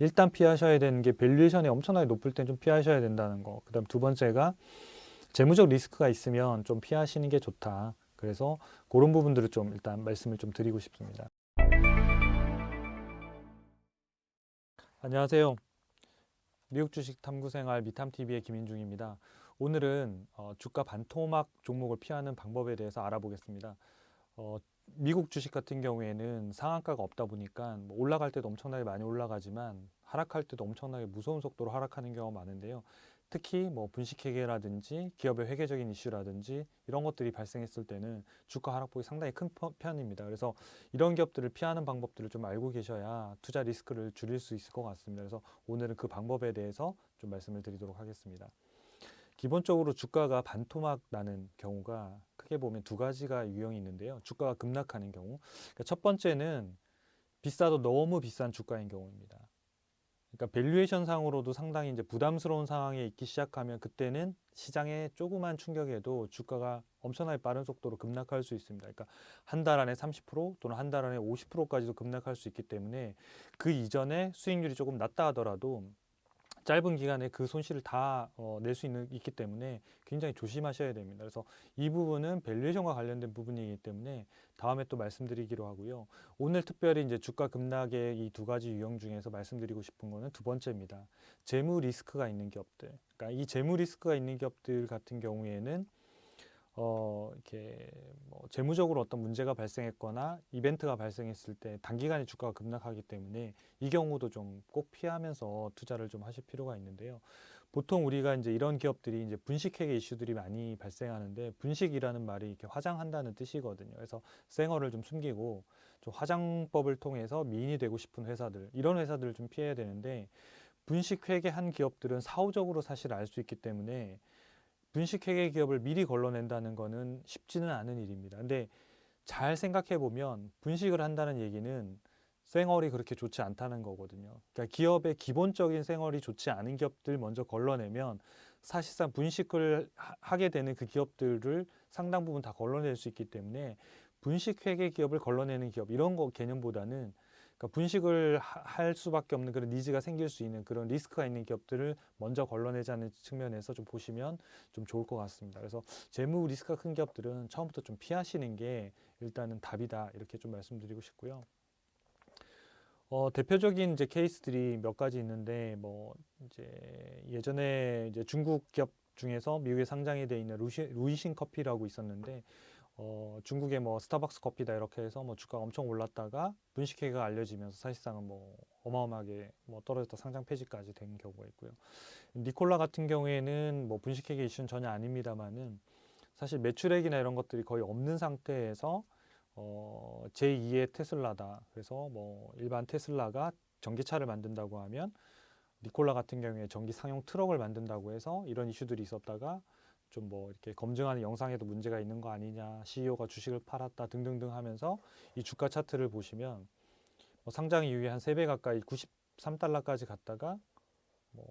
일단 피하셔야 되는 게 밸류에이션이 엄청나게 높을 땐 좀 피하셔야 된다는 거. 그다음 두 번째가 재무적 리스크가 있으면 좀 피하시는 게 좋다. 그래서 그런 부분들을 좀 일단 말씀을 좀 드리고 싶습니다. 안녕하세요. 미국 주식 탐구 생활 미탐TV의 김인중입니다. 오늘은 주가 반토막 종목을 피하는 방법에 대해서 알아보겠습니다. 어, 미국 주식 같은 경우에는 상한가가 없다 보니까 뭐 올라갈 때도 엄청나게 많이 올라가지만 하락할 때도 엄청나게 무서운 속도로 하락하는 경우가 많은데요. 특히 뭐 분식회계라든지 기업의 회계적인 이슈라든지 이런 것들이 발생했을 때는 주가 하락폭이 상당히 큰 편입니다. 그래서 이런 기업들을 피하는 방법들을 좀 알고 계셔야 투자 리스크를 줄일 수 있을 것 같습니다. 그래서 오늘은 그 방법에 대해서 좀 말씀을 드리도록 하겠습니다. 기본적으로 주가가 반토막 나는 경우가 크게 보면 두 가지가 유형이 있는데요. 주가가 급락하는 경우. 그러니까 첫 번째는 비싸도 너무 비싼 주가인 경우입니다. 그러니까 밸류에이션 상으로도 상당히 이제 부담스러운 상황에 있기 시작하면 그때는 시장의 조그만 충격에도 주가가 엄청나게 빠른 속도로 급락할 수 있습니다. 그러니까 한 달 안에 30% 또는 한 달 안에 50%까지도 급락할 수 있기 때문에 그 이전에 수익률이 조금 낮다 하더라도 짧은 기간에 그 손실을 다 낼 수 있기 때문에 굉장히 조심하셔야 됩니다. 그래서 이 부분은 밸류에이션과 관련된 부분이기 때문에 다음에 또 말씀드리기로 하고요. 오늘 특별히 이제 주가 급락의 이 두 가지 유형 중에서 말씀드리고 싶은 거는 두 번째입니다. 재무 리스크가 있는 기업들. 그러니까 이 재무 리스크가 있는 기업들 같은 경우에는 이렇게 뭐 재무적으로 어떤 문제가 발생했거나 이벤트가 발생했을 때 단기간에 주가가 급락하기 때문에 이 경우도 좀 꼭 피하면서 투자를 좀 하실 필요가 있는데요. 보통 우리가 이제 이런 기업들이 이제 분식회계 이슈들이 많이 발생하는데 분식이라는 말이 이렇게 화장한다는 뜻이거든요. 그래서 생어를 좀 숨기고 좀 화장법을 통해서 미인이 되고 싶은 회사들 이런 회사들을 좀 피해야 되는데 분식회계 한 기업들은 사후적으로 사실 알 수 있기 때문에 분식회계 기업을 미리 걸러낸다는 거는 쉽지는 않은 일입니다. 근데 잘 생각해 보면 분식을 한다는 얘기는 생얼이 그렇게 좋지 않다는 거거든요. 그러니까 기업의 기본적인 생얼이 좋지 않은 기업들 먼저 걸러내면 사실상 분식을 하게 되는 그 기업들을 상당 부분 다 걸러낼 수 있기 때문에 분식회계 기업을 걸러내는 기업 이런 거 개념보다는 그러니까 분식을 할 수밖에 없는 그런 니즈가 생길 수 있는 그런 리스크가 있는 기업들을 먼저 걸러내자는 측면에서 좀 보시면 좀 좋을 것 같습니다. 그래서 재무 리스크가 큰 기업들은 처음부터 좀 피하시는 게 일단은 답이다 이렇게 좀 말씀드리고 싶고요. 대표적인 이제 케이스들이 몇 가지 있는데 뭐 이제 예전에 이제 중국 기업 중에서 미국에 상장이 돼 있는 루이신 커피라고 있었는데 중국의 뭐 스타벅스 커피다 이렇게 해서 뭐 주가가 엄청 올랐다가 분식회계가 알려지면서 사실상은 뭐 어마어마하게 뭐 떨어졌다 상장 폐지까지 된 경우가 있고요. 니콜라 같은 경우에는 뭐 분식회계 이슈는 전혀 아닙니다만은 사실 매출액이나 이런 것들이 거의 없는 상태에서 제2의 테슬라다. 그래서 뭐 일반 테슬라가 전기차를 만든다고 하면 니콜라 같은 경우에 전기 상용 트럭을 만든다고 해서 이런 이슈들이 있었다가 좀 뭐 이렇게 검증하는 영상에도 문제가 있는 거 아니냐, CEO가 주식을 팔았다 등등등 하면서 이 주가 차트를 보시면 뭐 상장 이후에 한 3배 가까이 93달러까지 갔다가 뭐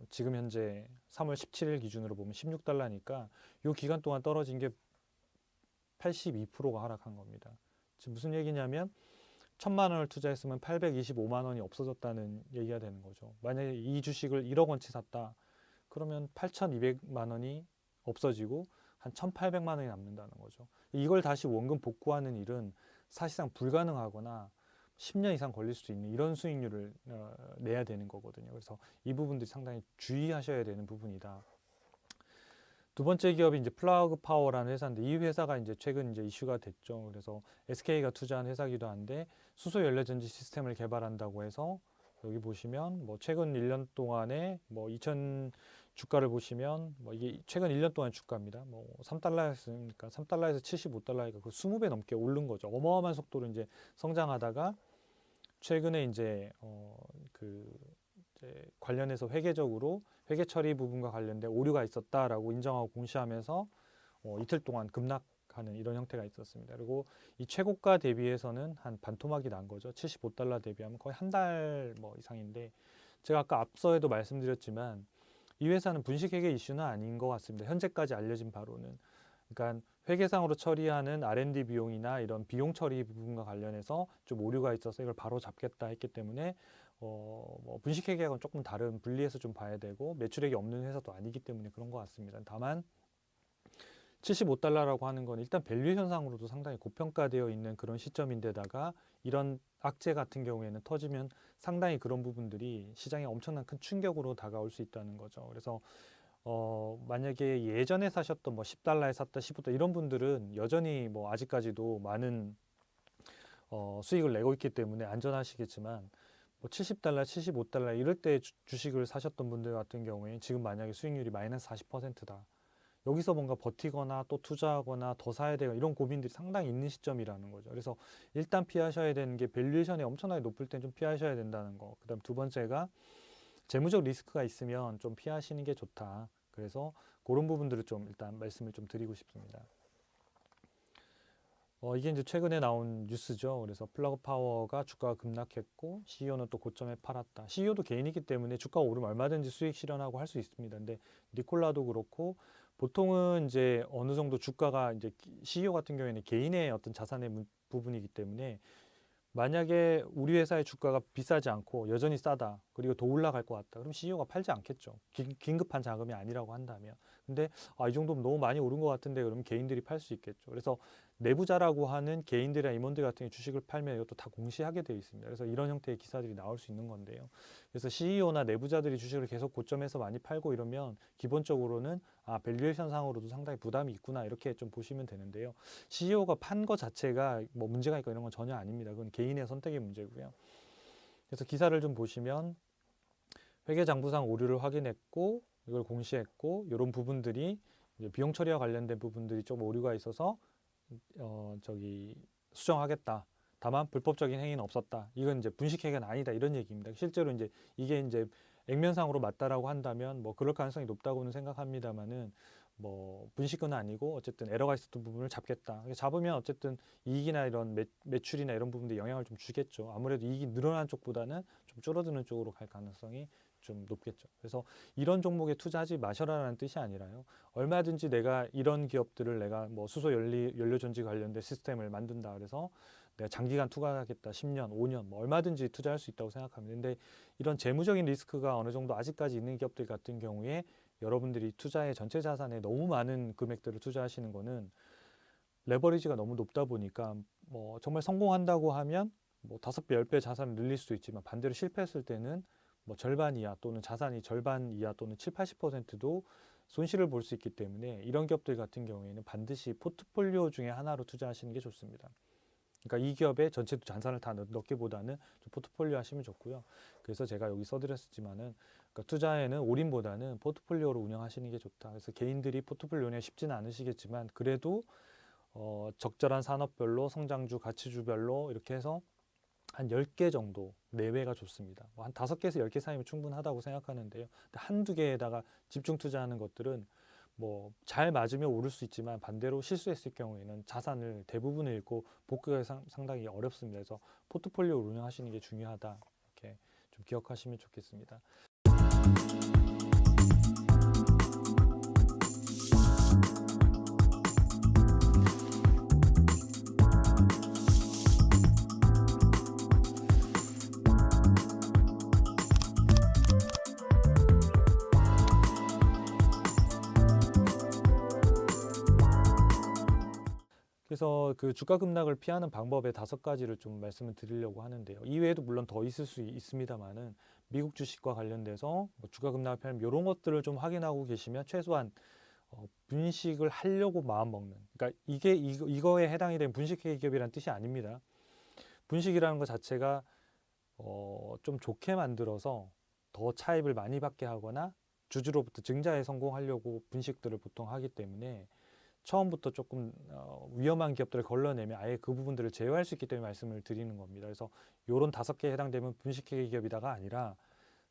지금 현재 3월 17일 기준으로 보면 16달러니까 이 기간 동안 떨어진 게 82%가 하락한 겁니다. 지금 무슨 얘기냐면 1,000만 원을 투자했으면 825만 원이 없어졌다는 얘기가 되는 거죠. 만약에 이 주식을 1억 원치 샀다. 그러면 8,200만 원이 없어지고 한 1,800만 원이 남는다는 거죠. 이걸 다시 원금 복구하는 일은 사실상 불가능하거나 10년 이상 걸릴 수도 있는 이런 수익률을 내야 되는 거거든요. 그래서 이 부분들이 상당히 주의하셔야 되는 부분이다. 두 번째 기업이 이제 플라그 파워라는 회사인데 이 회사가 이제 최근 이제 이슈가 됐죠. 그래서 SK가 투자한 회사기도 한데 수소 연료 전지 시스템을 개발한다고 해서 여기 보시면 뭐 최근 1년 동안에 뭐 2000 주가를 보시면 뭐 이게 최근 1년 동안 주가입니다. 뭐 3달러였으니까 3달러에서 75달러니까 그 20배 넘게 오른 거죠. 어마어마한 속도로 이제 성장하다가 최근에 이제 그 이제 관련해서 회계적으로 회계 처리 부분과 관련된 오류가 있었다라고 인정하고 공시하면서 이틀 동안 급락하는 이런 형태가 있었습니다. 그리고 이 최고가 대비해서는 한 반토막이 난 거죠. 75달러 대비하면 거의 한 달 뭐 이상인데 제가 아까 앞서에도 말씀드렸지만 이 회사는 분식회계 이슈는 아닌 것 같습니다. 현재까지 알려진 바로는. 그러니까 회계상으로 처리하는 R&D 비용이나 이런 비용 처리 부분과 관련해서 좀 오류가 있어서 이걸 바로 잡겠다 했기 때문에 뭐 분식회계하고는 조금 다른 분리해서 좀 봐야 되고 매출액이 없는 회사도 아니기 때문에 그런 것 같습니다. 다만 75달러라고 하는 건 일단 밸류에이션상으로도 상당히 고평가되어 있는 그런 시점인데다가 이런 악재 같은 경우에는 터지면 상당히 그런 부분들이 시장에 엄청난 큰 충격으로 다가올 수 있다는 거죠. 그래서 만약에 예전에 사셨던 뭐 10달러에 샀다 15달러 이런 분들은 여전히 뭐 아직까지도 많은 수익을 내고 있기 때문에 안전하시겠지만 뭐 70달러, 75달러 이럴 때 주식을 사셨던 분들 같은 경우에 지금 만약에 수익률이 마이너스 40%다. 여기서 뭔가 버티거나 또 투자하거나 더 사야 되고 이런 고민들이 상당히 있는 시점이라는 거죠. 그래서 일단 피하셔야 되는 게 밸류에이션이 엄청나게 높을 땐 좀 피하셔야 된다는 거. 그다음 두 번째가 재무적 리스크가 있으면 좀 피하시는 게 좋다. 그래서 그런 부분들을 좀 일단 말씀을 좀 드리고 싶습니다. 이게 이제 최근에 나온 뉴스죠. 그래서 플러그 파워가 주가가 급락했고 CEO는 또 고점에 팔았다. CEO도 개인이기 때문에 주가가 오르면 얼마든지 수익 실현하고 할 수 있습니다. 근데 니콜라도 그렇고 보통은 이제 어느 정도 주가가 이제 CEO 같은 경우에는 개인의 어떤 자산의 부분이기 때문에 만약에 우리 회사의 주가가 비싸지 않고 여전히 싸다. 그리고 더 올라갈 것 같다. 그럼 CEO가 팔지 않겠죠. 긴급한 자금이 아니라고 한다면. 근데 이 정도면 너무 많이 오른 것 같은데 그러면 개인들이 팔 수 있겠죠. 그래서 내부자라고 하는 개인들이나 임원들 같은 경우 주식을 팔면 이것도 다 공시하게 되어 있습니다. 그래서 이런 형태의 기사들이 나올 수 있는 건데요. 그래서 CEO나 내부자들이 주식을 계속 고점에서 많이 팔고 이러면 기본적으로는 밸류에이션 상으로도 상당히 부담이 있구나 이렇게 좀 보시면 되는데요. CEO가 판 거 자체가 뭐 문제가 있고 이런 건 전혀 아닙니다. 그건 개인의 선택의 문제고요. 그래서 기사를 좀 보시면 회계장부상 오류를 확인했고 이걸 공시했고 이런 부분들이 이제 비용 처리와 관련된 부분들이 좀 오류가 있어서 수정하겠다. 다만 불법적인 행위는 없었다. 이건 이제 분식회계는 아니다 이런 얘기입니다. 실제로 이제 이게 이제 액면상으로 맞다라고 한다면 뭐 그럴 가능성이 높다고는 생각합니다만은 뭐 분식은 아니고 어쨌든 에러가 있었던 부분을 잡겠다. 잡으면 어쨌든 이익이나 이런 매출이나 이런 부분들에 영향을 좀 주겠죠. 아무래도 이익이 늘어난 쪽보다는 좀 줄어드는 쪽으로 갈 가능성이 좀 높겠죠. 그래서 이런 종목에 투자하지 마셔라라는 뜻이 아니라요. 얼마든지 내가 이런 기업들을 내가 뭐 수소 연료 전지 관련된 시스템을 만든다 그래서 내가 장기간 투자하겠다 10년, 5년 뭐 얼마든지 투자할 수 있다고 생각합니다. 근데 이런 재무적인 리스크가 어느 정도 아직까지 있는 기업들 같은 경우에 여러분들이 투자의 전체 자산에 너무 많은 금액들을 투자하시는 거는 레버리지가 너무 높다 보니까 뭐 정말 성공한다고 하면 뭐 5배, 10배 자산을 늘릴 수도 있지만 반대로 실패했을 때는 뭐 절반 이하 또는 자산이 절반 이하 또는 7, 80%도 손실을 볼 수 있기 때문에 이런 기업들 같은 경우에는 반드시 포트폴리오 중에 하나로 투자하시는 게 좋습니다. 그러니까 이 기업의 전체 자산을 다 넣기보다는 좀 포트폴리오 하시면 좋고요. 그래서 제가 여기 써드렸지만은 그러니까 투자에는 올인보다는 포트폴리오로 운영하시는 게 좋다. 그래서 개인들이 포트폴리오 운영 쉽지는 않으시겠지만 그래도 적절한 산업별로 성장주, 가치주별로 이렇게 해서 한 10개 정도 내외가 좋습니다. 한 5개에서 10개 사이면 충분하다고 생각하는데요. 한두 개에다가 집중 투자하는 것들은 뭐 잘 맞으면 오를 수 있지만 반대로 실수했을 경우에는 자산을 대부분을 잃고 복구가 상당히 어렵습니다. 그래서 포트폴리오를 운영하시는 게 중요하다. 이렇게 좀 기억하시면 좋겠습니다. 그래서 그 주가 급락을 피하는 방법의 5가지를 좀 말씀을 드리려고 하는데요. 이외에도 물론 더 있을 수 있습니다만은 미국 주식과 관련돼서 뭐 주가 급락을 피하는 이런 것들을 좀 확인하고 계시면 최소한 분식을 하려고 마음 먹는. 그러니까 이거에 해당이 되는 분식회계 기업이라는 뜻이 아닙니다. 분식이라는 것 자체가 좀 좋게 만들어서 더 차입을 많이 받게 하거나 주주로부터 증자에 성공하려고 분식들을 보통 하기 때문에 처음부터 조금 위험한 기업들을 걸러내면 아예 그 부분들을 제어할 수 있기 때문에 말씀을 드리는 겁니다. 그래서 이런 5개에 해당되면 분식회계 기업이다가 아니라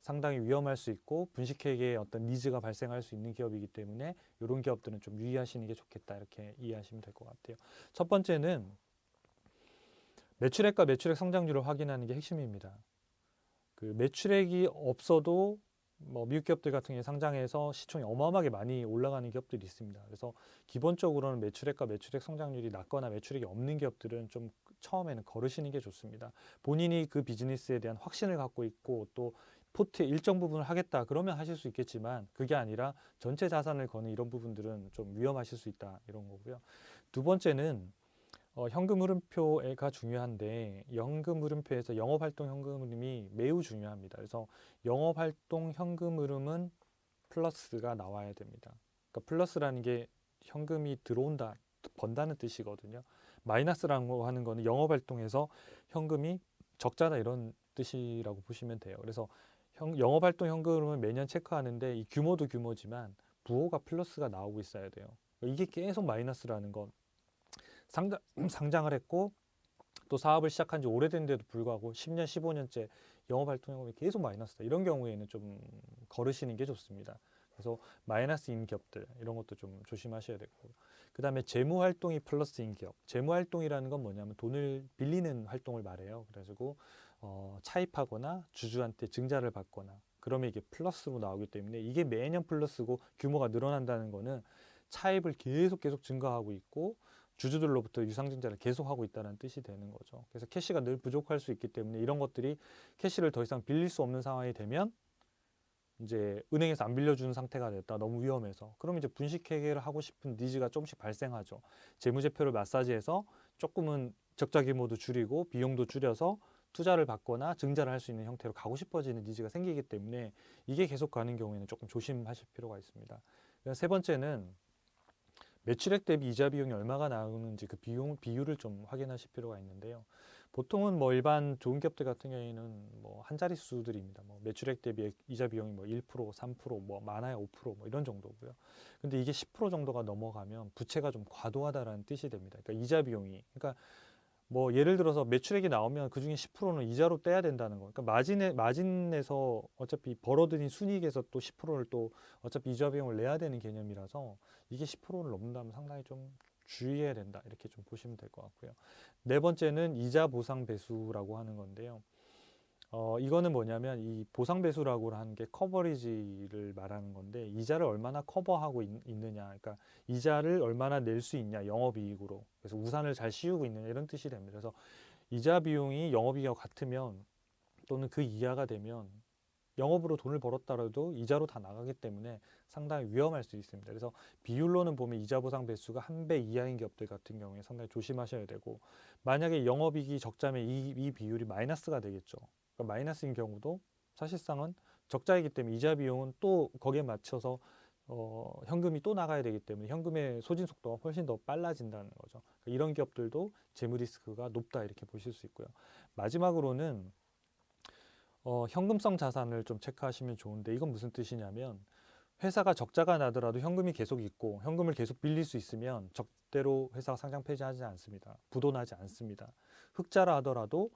상당히 위험할 수 있고 분식회계에 어떤 니즈가 발생할 수 있는 기업이기 때문에 이런 기업들은 좀 유의하시는 게 좋겠다 이렇게 이해하시면 될 것 같아요. 첫 번째는 매출액과 매출액 성장률을 확인하는 게 핵심입니다. 그 매출액이 없어도 뭐 미국 기업들 같은 경우에 상장해서 시총이 어마어마하게 많이 올라가는 기업들이 있습니다. 그래서 기본적으로는 매출액과 매출액 성장률이 낮거나 매출액이 없는 기업들은 좀 처음에는 거르시는 게 좋습니다. 본인이 그 비즈니스에 대한 확신을 갖고 있고 또 포트의 일정 부분을 하겠다 그러면 하실 수 있겠지만 그게 아니라 전체 자산을 거는 이런 부분들은 좀 위험하실 수 있다 이런 거고요. 두 번째는 현금 흐름표가 중요한데 연금 흐름표에서 영업활동 현금 흐름이 매우 중요합니다. 그래서 영업활동 현금 흐름은 플러스가 나와야 됩니다. 그러니까 플러스라는 게 현금이 들어온다, 번다는 뜻이거든요. 마이너스라고 하는 거는 영업활동에서 현금이 적자다 이런 뜻이라고 보시면 돼요. 그래서 영업활동 현금 흐름은 매년 체크하는데 이 규모도 규모지만 부호가 플러스가 나오고 있어야 돼요. 이게 계속 마이너스라는 건 상장을 했고 또 사업을 시작한 지 오래된데도 불구하고 10년, 15년째 영업활동 현금이 계속 마이너스다. 이런 경우에는 좀 거르시는 게 좋습니다. 그래서 마이너스인 기업들 이런 것도 좀 조심하셔야 되고 그 다음에 재무활동이 플러스인 기업. 재무활동이라는 건 뭐냐면 돈을 빌리는 활동을 말해요. 그래가지고 차입하거나 주주한테 증자를 받거나 그러면 이게 플러스로 나오기 때문에 이게 매년 플러스고 규모가 늘어난다는 거는 차입을 계속 증가하고 있고 주주들로부터 유상증자를 계속하고 있다는 뜻이 되는 거죠. 그래서 캐시가 늘 부족할 수 있기 때문에 이런 것들이 캐시를 더 이상 빌릴 수 없는 상황이 되면 이제 은행에서 안 빌려주는 상태가 됐다. 너무 위험해서. 그럼 이제 분식회계를 하고 싶은 니즈가 조금씩 발생하죠. 재무제표를 마사지해서 조금은 적자 규모도 줄이고 비용도 줄여서 투자를 받거나 증자를 할 수 있는 형태로 가고 싶어지는 니즈가 생기기 때문에 이게 계속 가는 경우에는 조금 조심하실 필요가 있습니다. 세 번째는 매출액 대비 이자 비용이 얼마가 나오는지 그 비율을 좀 확인하실 필요가 있는데요. 보통은 뭐 일반 좋은 기업들 같은 경우에는 뭐 한 자릿수들입니다. 뭐 매출액 대비 이자 비용이 뭐 1%, 3%, 뭐 많아야 5%뭐 이런 정도고요. 근데 이게 10% 정도가 넘어가면 부채가 좀 과도하다라는 뜻이 됩니다. 그러니까 이자 비용이 그러니까 뭐 예를 들어서 매출액이 나오면 그중에 10%는 이자로 떼야 된다는 거. 그러니까 마진에서 어차피 벌어들인 순이익에서 또 10%를 또 어차피 이자 비용을 내야 되는 개념이라서 이게 10%를 넘는다면 상당히 좀 주의해야 된다. 이렇게 좀 보시면 될 것 같고요. 네 번째는 이자 보상 배수라고 하는 건데요. 이거는 뭐냐면 이 보상 배수라고 하는 게 커버리지를 말하는 건데 이자를 얼마나 커버하고 있느냐 그러니까 이자를 얼마나 낼 수 있냐 영업이익으로 그래서 우산을 잘 씌우고 있느냐 이런 뜻이 됩니다. 그래서 이자 비용이 영업이익과 같으면 또는 그 이하가 되면 영업으로 돈을 벌었다라도 이자로 다 나가기 때문에 상당히 위험할 수 있습니다. 그래서 비율로는 보면 이자 보상 배수가 1배 이하인 기업들 같은 경우에 상당히 조심하셔야 되고 만약에 영업이익이 적자면 이 비율이 마이너스가 되겠죠. 그러니까 마이너스인 경우도 사실상은 적자이기 때문에 이자 비용은 또 거기에 맞춰서 현금이 또 나가야 되기 때문에 현금의 소진 속도가 훨씬 더 빨라진다는 거죠. 그러니까 이런 기업들도 재무 리스크가 높다 이렇게 보실 수 있고요. 마지막으로는 현금성 자산을 좀 체크하시면 좋은데 이건 무슨 뜻이냐면 회사가 적자가 나더라도 현금이 계속 있고 현금을 계속 빌릴 수 있으면 적대로 회사가 상장 폐지하지 않습니다. 부도나지 않습니다. 흑자라 하더라도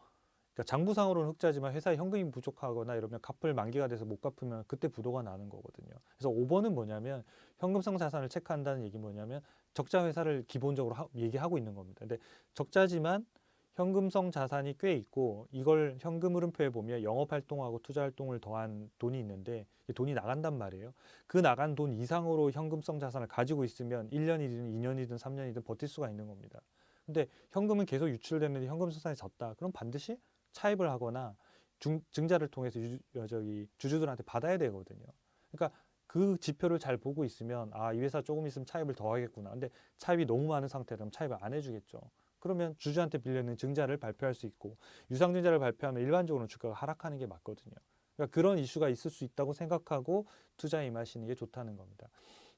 그러니까 장부상으로는 흑자지만 회사에 현금이 부족하거나 이러면 갚을 만기가 돼서 못 갚으면 그때 부도가 나는 거거든요. 그래서 5번은 뭐냐면 현금성 자산을 체크한다는 얘기 뭐냐면 적자 회사를 기본적으로 얘기하고 있는 겁니다. 근데 적자지만 현금성 자산이 꽤 있고 이걸 현금 흐름표에 보면 영업활동하고 투자활동을 더한 돈이 있는데 돈이 나간단 말이에요. 그 나간 돈 이상으로 현금성 자산을 가지고 있으면 1년이든 2년이든 3년이든 버틸 수가 있는 겁니다. 근데 현금은 계속 유출되는데 현금 자산이 적다. 그럼 반드시 차입을 하거나 증자를 통해서 주주들한테 받아야 되거든요. 그러니까 그 지표를 잘 보고 있으면 이 회사 조금 있으면 차입을 더 하겠구나. 근데 차입이 너무 많은 상태라면 차입을 안 해주겠죠. 그러면 주주한테 빌려는 증자를 발표할 수 있고 유상증자를 발표하면 일반적으로 주가가 하락하는 게 맞거든요. 그러니까 그런 이슈가 있을 수 있다고 생각하고 투자에 임하시는 게 좋다는 겁니다.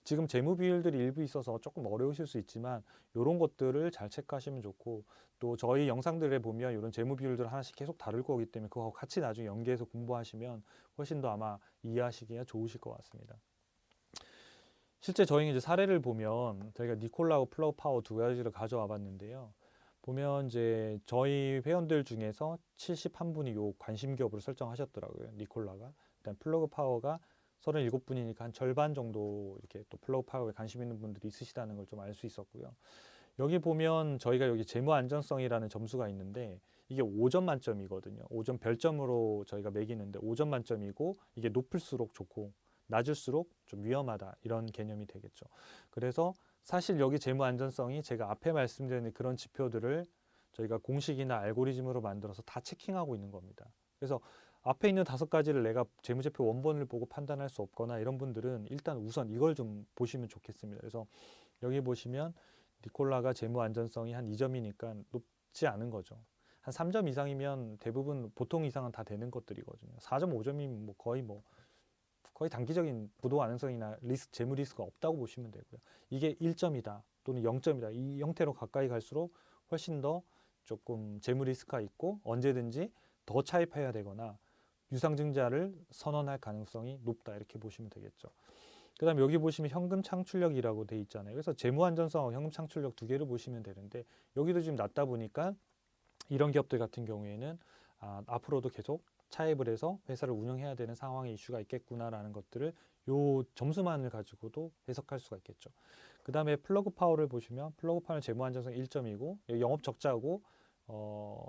지금 재무 비율들이 일부 있어서 조금 어려우실 수 있지만 이런 것들을 잘 체크하시면 좋고 또 저희 영상들에 보면 이런 재무 비율들을 하나씩 계속 다룰 거기 때문에 그거 같이 나중에 연계해서 공부하시면 훨씬 더 아마 이해하시기가 좋으실 것 같습니다. 실제 저희 이제 사례를 보면 저희가 니콜라하고 플러그 파워 두 가지를 가져와 봤는데요. 보면 이제 저희 회원들 중에서 71분이 요 관심 기업으로 설정하셨더라고요. 니콜라가. 일단 플러그 파워가 37분이니까 한 절반 정도 이렇게 또 플러그 파워에 관심 있는 분들이 있으시다는 걸 좀 알 수 있었고요. 여기 보면 저희가 여기 재무 안전성이라는 점수가 있는데 이게 5점 만점이거든요. 5점 별점으로 저희가 매기는데 5점 만점이고 이게 높을수록 좋고 낮을수록 좀 위험하다 이런 개념이 되겠죠. 그래서 사실 여기 재무 안전성이 제가 앞에 말씀드린 그런 지표들을 저희가 공식이나 알고리즘으로 만들어서 다 체킹하고 있는 겁니다. 그래서 앞에 있는 5가지를 내가 재무제표 원본을 보고 판단할 수 없거나 이런 분들은 일단 우선 이걸 좀 보시면 좋겠습니다. 그래서 여기 보시면 니콜라가 재무 안전성이 한 2점이니까 높지 않은 거죠. 한 3점 이상이면 대부분 보통 이상은 다 되는 것들이거든요. 4.5점이면 거의 단기적인 부도 가능성이나 재무 리스크가 없다고 보시면 되고요. 이게 1점이다 또는 0점이다 이 형태로 가까이 갈수록 훨씬 더 조금 재무 리스크가 있고 언제든지 더 차입해야 되거나 유상증자를 선언할 가능성이 높다 이렇게 보시면 되겠죠. 그 다음에 여기 보시면 현금 창출력이라고 돼 있잖아요. 그래서 재무 안전성하고 현금 창출력 두 개를 보시면 되는데 여기도 지금 낮다 보니까 이런 기업들 같은 경우에는 앞으로도 계속 차입을 해서 회사를 운영해야 되는 상황의 이슈가 있겠구나라는 것들을 요 점수만을 가지고도 해석할 수가 있겠죠. 그 다음에 플러그 파워를 보시면 플러그 파워는 재무 안전성 1점이고 영업 적자고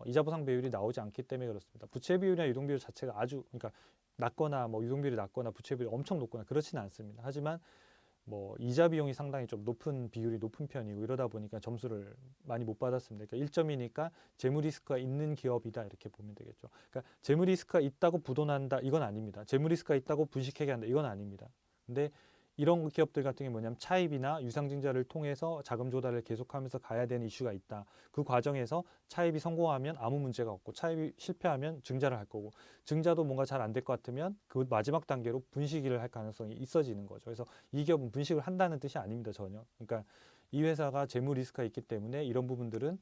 이자 보상 비율이 나오지 않기 때문에 그렇습니다. 부채 비율이나 유동 비율 자체가 아주 그러니까 낮거나 뭐 유동 비율이 낮거나 부채 비율이 엄청 높거나 그렇지는 않습니다. 하지만 뭐 이자 비용이 상당히 좀 높은 비율이 높은 편이고 이러다 보니까 점수를 많이 못 받았습니다. 그러니까 1점이니까 재무 리스크가 있는 기업이다 이렇게 보면 되겠죠. 그러니까 재무 리스크가 있다고 부도난다 이건 아닙니다. 재무 리스크가 있다고 분식회계 한다 이건 아닙니다. 근데 이런 기업들 같은 게 뭐냐면 차입이나 유상증자를 통해서 자금 조달을 계속하면서 가야 되는 이슈가 있다. 그 과정에서 차입이 성공하면 아무 문제가 없고 차입이 실패하면 증자를 할 거고 증자도 뭔가 잘 안 될 것 같으면 그 마지막 단계로 분식을 할 가능성이 있어지는 거죠. 그래서 이 기업은 분식을 한다는 뜻이 아닙니다. 전혀. 그러니까 이 회사가 재무 리스크가 있기 때문에 이런 부분들은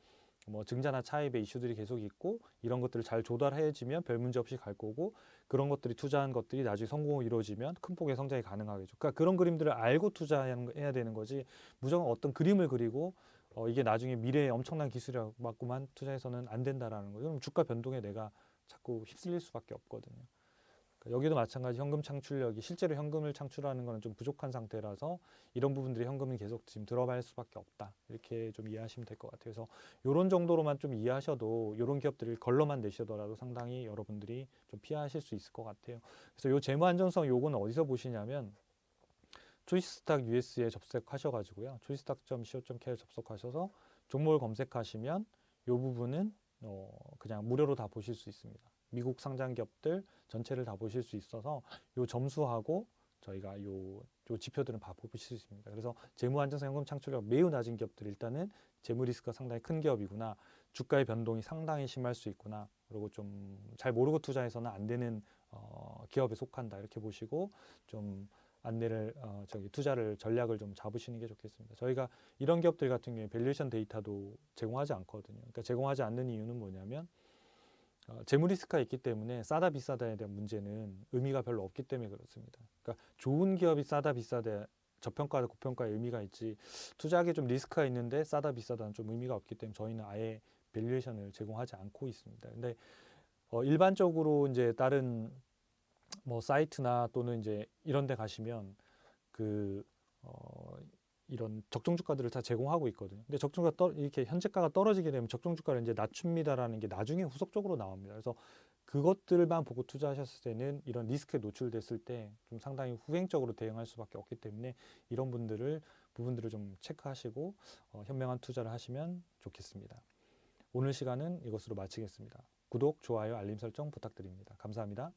뭐 증자나 차입의 이슈들이 계속 있고 이런 것들을 잘 조달해지면 별 문제 없이 갈 거고 그런 것들이 투자한 것들이 나중에 성공으로 이루어지면 큰 폭의 성장이 가능하겠죠. 그러니까 그런 그림들을 알고 투자해야 되는 거지 무조건 어떤 그림을 그리고 이게 나중에 미래에 엄청난 기술이라고만 투자해서는 안 된다라는 거죠. 그럼 주가 변동에 내가 자꾸 휩쓸릴 수밖에 없거든요. 그러니까 여기도 마찬가지 현금 창출력이 실제로 현금을 창출하는 것은 좀 부족한 상태라서 이런 부분들이 현금이 계속 지금 들어갈 수밖에 없다. 이렇게 좀 이해하시면 될 것 같아요. 그래서 이런 정도로만 좀 이해하셔도 이런 기업들을 걸러만 내시더라도 상당히 여러분들이 좀 피하실 수 있을 것 같아요. 그래서 요 재무 안전성 요거는 어디서 보시냐면 초이스스탁 US에 접속하셔가지고요. choicestak.co.kr 접속하셔서 종목을 검색하시면 이 부분은 그냥 무료로 다 보실 수 있습니다. 미국 상장 기업들 전체를 다 보실 수 있어서 이 점수하고 저희가 이 지표들은 다 보실 수 있습니다. 그래서 재무 안전성 현금 창출력 매우 낮은 기업들 일단은 재무 리스크가 상당히 큰 기업이구나. 주가의 변동이 상당히 심할 수 있구나. 그리고 좀 잘 모르고 투자해서는 안 되는 기업에 속한다. 이렇게 보시고 좀 안내를 투자를 전략을 좀 잡으시는 게 좋겠습니다. 저희가 이런 기업들 같은 경우에 밸류에이션 데이터도 제공하지 않거든요. 그러니까 제공하지 않는 이유는 뭐냐면 재무 리스크가 있기 때문에 싸다 비싸다에 대한 문제는 의미가 별로 없기 때문에 그렇습니다. 그러니까 좋은 기업이 싸다 비싸다 저평가 고평가의 의미가 있지 투자하기 좀 리스크가 있는데 싸다 비싸다는 좀 의미가 없기 때문에 저희는 아예 밸류에이션을 제공하지 않고 있습니다. 근데 일반적으로 이제 다른 뭐 사이트나 또는 이제 이런 데 가시면 그 이런 적정 주가들을 다 제공하고 있거든요. 근데 이렇게 현재가가 떨어지게 되면 적정 주가를 이제 낮춥니다라는 게 나중에 후속적으로 나옵니다. 그래서 그것들만 보고 투자하셨을 때는 이런 리스크에 노출됐을 때 좀 상당히 후행적으로 대응할 수밖에 없기 때문에 이런 부분들을 좀 체크하시고 현명한 투자를 하시면 좋겠습니다. 오늘 시간은 이것으로 마치겠습니다. 구독, 좋아요, 알림 설정 부탁드립니다. 감사합니다.